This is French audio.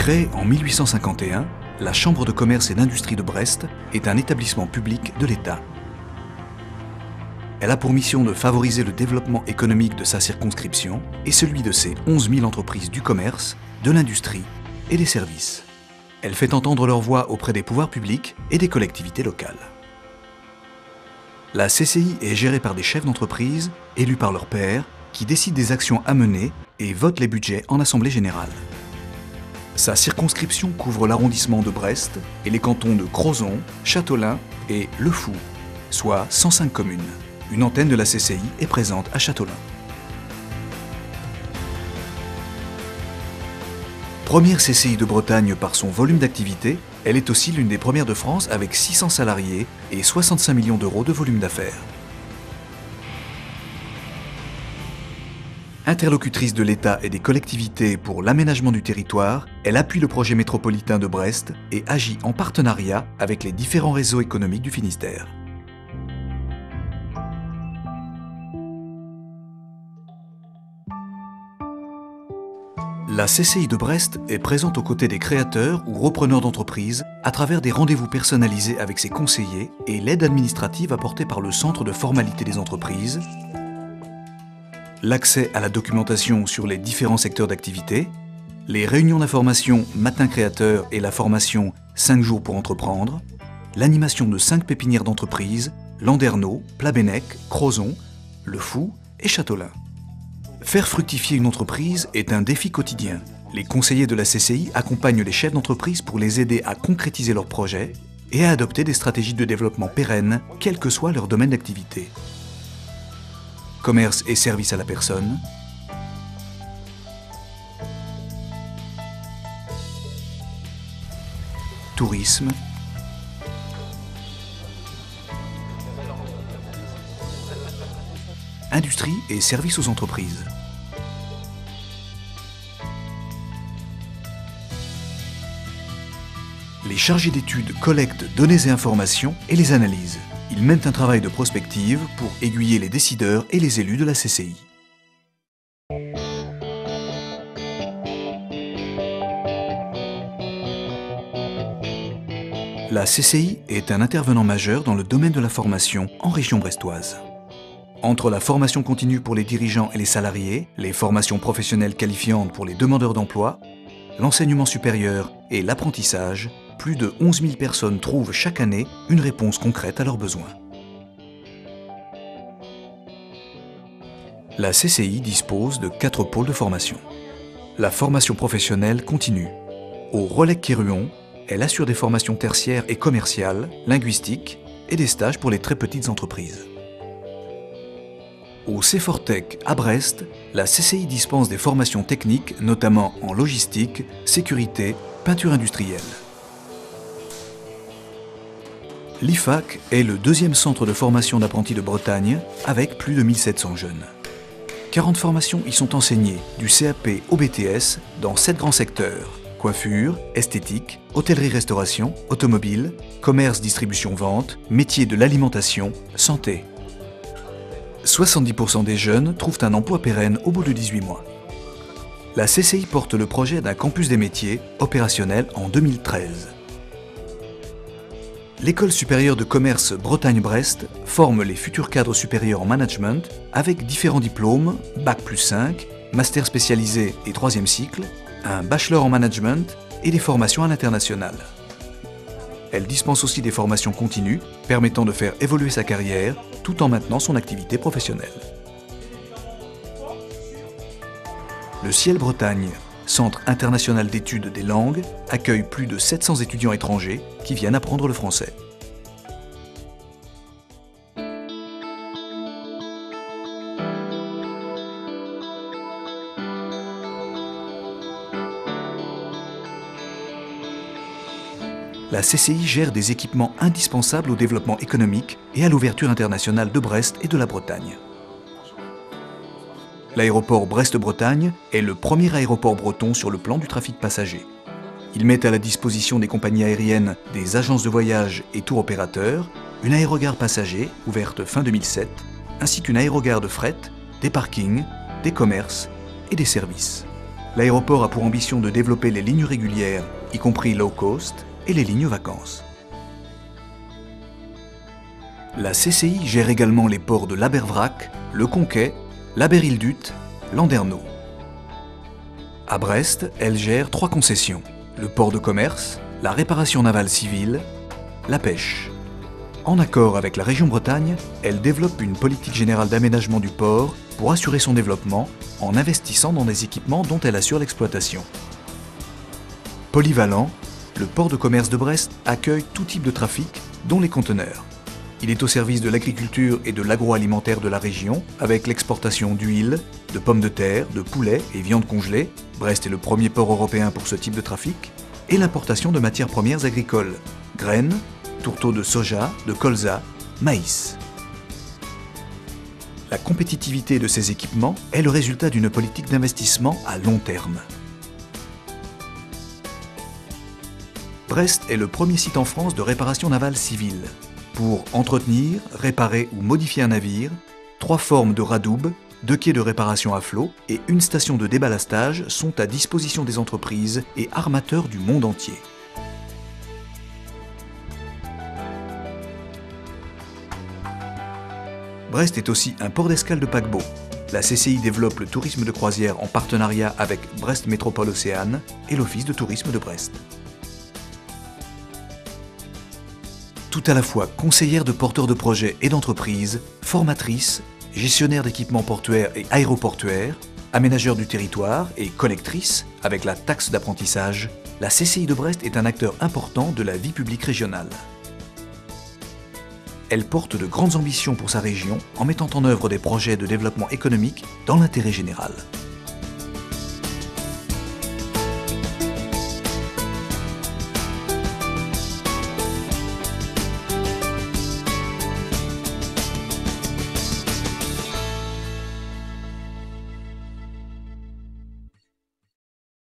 Créée en 1851, la Chambre de commerce et d'industrie de Brest est un établissement public de l'État. Elle a pour mission de favoriser le développement économique de sa circonscription et celui de ses 11 000 entreprises du commerce, de l'industrie et des services. Elle fait entendre leur voix auprès des pouvoirs publics et des collectivités locales. La CCI est gérée par des chefs d'entreprise, élus par leurs pairs, qui décident des actions à mener et votent les budgets en assemblée générale. Sa circonscription couvre l'arrondissement de Brest et les cantons de Crozon, Châteaulin et Le Fou, soit 105 communes. Une antenne de la CCI est présente à Châteaulin. Première CCI de Bretagne par son volume d'activité, elle est aussi l'une des premières de France avec 600 salariés et 65 millions d'euros de volume d'affaires. Interlocutrice de l'État et des collectivités pour l'aménagement du territoire, elle appuie le projet métropolitain de Brest et agit en partenariat avec les différents réseaux économiques du Finistère. La CCI de Brest est présente aux côtés des créateurs ou repreneurs d'entreprises à travers des rendez-vous personnalisés avec ses conseillers et l'aide administrative apportée par le Centre de formalité des entreprises, l'accès à la documentation sur les différents secteurs d'activité, les réunions d'information Matin Créateur et la formation 5 jours pour entreprendre, l'animation de 5 pépinières d'entreprises, Landerneau, Plabennec, Crozon, Le Fou et Châteaulin. Faire fructifier une entreprise est un défi quotidien. Les conseillers de la CCI accompagnent les chefs d'entreprise pour les aider à concrétiser leurs projets et à adopter des stratégies de développement pérennes, quel que soit leur domaine d'activité. Commerce et services à la personne, tourisme, industrie et services aux entreprises. Les chargés d'études collectent données et informations et les analysent. Ils mènent un travail de prospective pour aiguiller les décideurs et les élus de la CCI. La CCI est un intervenant majeur dans le domaine de la formation en région brestoise. Entre la formation continue pour les dirigeants et les salariés, les formations professionnelles qualifiantes pour les demandeurs d'emploi, l'enseignement supérieur et l'apprentissage, plus de 11 000 personnes trouvent chaque année une réponse concrète à leurs besoins. La CCI dispose de 4 pôles de formation. La formation professionnelle continue. Au Relecq-Kéruon, elle assure des formations tertiaires et commerciales, linguistiques et des stages pour les très petites entreprises. Au CEFORTEC à Brest, la CCI dispense des formations techniques, notamment en logistique, sécurité, peinture industrielle. L'IFAC est le 2e centre de formation d'apprentis de Bretagne, avec plus de 1700 jeunes. 40 formations y sont enseignées, du CAP au BTS, dans 7 grands secteurs: coiffure, esthétique, hôtellerie-restauration, automobile, commerce, distribution, vente, métiers de l'alimentation, santé. 70% des jeunes trouvent un emploi pérenne au bout de 18 mois. La CCI porte le projet d'un campus des métiers opérationnel en 2013. L'École supérieure de commerce Bretagne-Brest forme les futurs cadres supérieurs en management avec différents diplômes, Bac+5, master spécialisé et 3e cycle, un bachelor en management et des formations à l'international. Elle dispense aussi des formations continues permettant de faire évoluer sa carrière tout en maintenant son activité professionnelle. Le Ciel Bretagne, Centre international d'études des langues, accueille plus de 700 étudiants étrangers qui viennent apprendre le français. La CCI gère des équipements indispensables au développement économique et à l'ouverture internationale de Brest et de la Bretagne. L'aéroport Brest-Bretagne est le premier aéroport breton sur le plan du trafic passager. Il met à la disposition des compagnies aériennes, des agences de voyage et tour opérateurs, une aérogare passager ouverte fin 2007, ainsi qu'une aérogare de fret, des parkings, des commerces et des services. L'aéroport a pour ambition de développer les lignes régulières, y compris low cost, et les lignes vacances. La CCI gère également les ports de l'Abervrac, le Conquet, l'Aberilduth, Landerneau. À Brest, elle gère 3 concessions, le port de commerce, la réparation navale civile, la pêche. En accord avec la région Bretagne, elle développe une politique générale d'aménagement du port pour assurer son développement en investissant dans des équipements dont elle assure l'exploitation. Polyvalent, le port de commerce de Brest accueille tout type de trafic, dont les conteneurs. Il est au service de l'agriculture et de l'agroalimentaire de la région, avec l'exportation d'huile, de pommes de terre, de poulet et viande congelée. Brest est le premier port européen pour ce type de trafic, et l'importation de matières premières agricoles, graines, tourteaux de soja, de colza, maïs. La compétitivité de ces équipements est le résultat d'une politique d'investissement à long terme. Brest est le premier site en France de réparation navale civile. Pour entretenir, réparer ou modifier un navire, 3 formes de radoub, 2 quais de réparation à flot et une station de déballastage sont à disposition des entreprises et armateurs du monde entier. Brest est aussi un port d'escale de paquebots. La CCI développe le tourisme de croisière en partenariat avec Brest Métropole Océane et l'Office de tourisme de Brest. Tout à la fois conseillère de porteurs de projets et d'entreprises, formatrice, gestionnaire d'équipements portuaires et aéroportuaires, aménageur du territoire et collectrice avec la taxe d'apprentissage, la CCI de Brest est un acteur important de la vie publique régionale. Elle porte de grandes ambitions pour sa région en mettant en œuvre des projets de développement économique dans l'intérêt général.